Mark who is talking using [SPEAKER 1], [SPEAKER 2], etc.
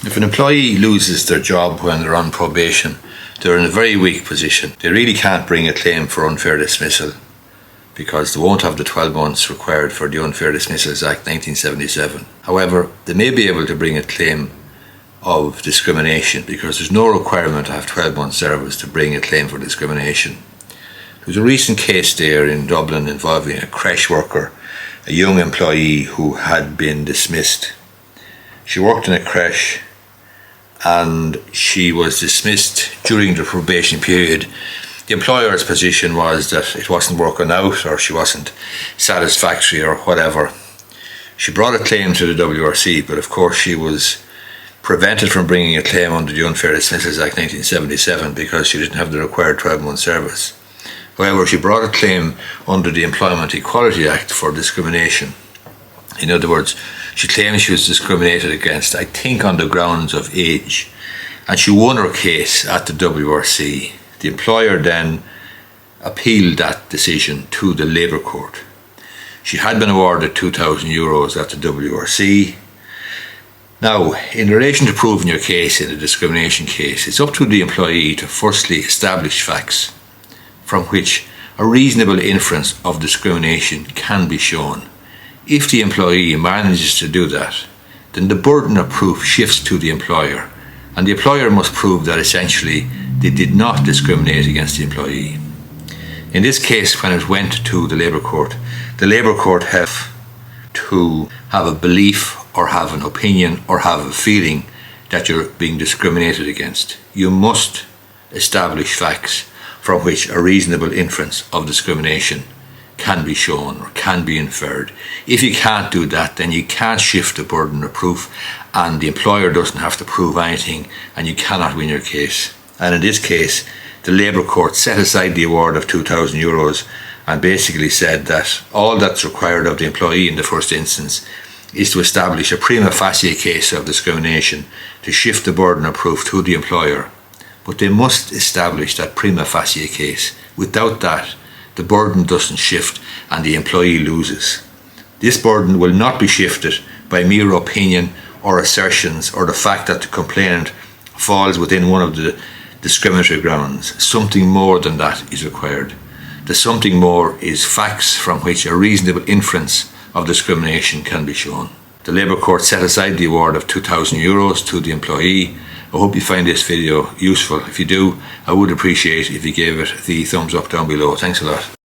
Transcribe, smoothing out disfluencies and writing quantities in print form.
[SPEAKER 1] If an employee loses their job when they're on probation, they're in a very weak position. They really can't bring a claim for unfair dismissal because they won't have the 12 months required for the Unfair Dismissals Act 1977. However, they may be able to bring a claim of discrimination because there's no requirement to have 12 months service to bring a claim for discrimination. There was a recent case there in Dublin involving a creche worker, a young employee who had been dismissed. She worked in a creche and she was dismissed during the probation period. The employer's position was that it wasn't working out or she wasn't satisfactory or whatever. She brought a claim to the WRC, but of course she was prevented from bringing a claim under the Unfair Dismissals Act 1977 because she didn't have the required 12-month service. However, she brought a claim under the Employment Equality Act for discrimination. In other words, she claimed she was discriminated against, I think on the grounds of age, and she won her case at the WRC. The employer then appealed that decision to the Labour Court. She had been awarded €2,000 at the WRC. Now, in relation to proving your case in a discrimination case, it's up to the employee to firstly establish facts from which a reasonable inference of discrimination can be shown. If the employee manages to do that, then the burden of proof shifts to the employer, and the employer must prove that essentially they did not discriminate against the employee. In this case, when it went to the Labour Court have to have a belief or have an opinion or have a feeling that you're being discriminated against. You must establish facts from which a reasonable inference of discrimination can be shown or can be inferred. If you can't do that, then you can't shift the burden of proof and the employer doesn't have to prove anything and you cannot win your case. And in this case, the Labour Court set aside the award of €2,000 and basically said that all that's required of the employee in the first instance is to establish a prima facie case of discrimination to shift the burden of proof to the employer. But they must establish that prima facie case. Without that, the burden doesn't shift and the employee loses. This burden will not be shifted by mere opinion or assertions or the fact that the complainant falls within one of the discriminatory grounds. Something more than that is required. The something more is facts from which a reasonable inference of discrimination can be shown. The Labour Court set aside the award of €2,000 to the employee. I hope you find this video useful. If you do, I would appreciate if you gave it the thumbs up down below. Thanks a lot.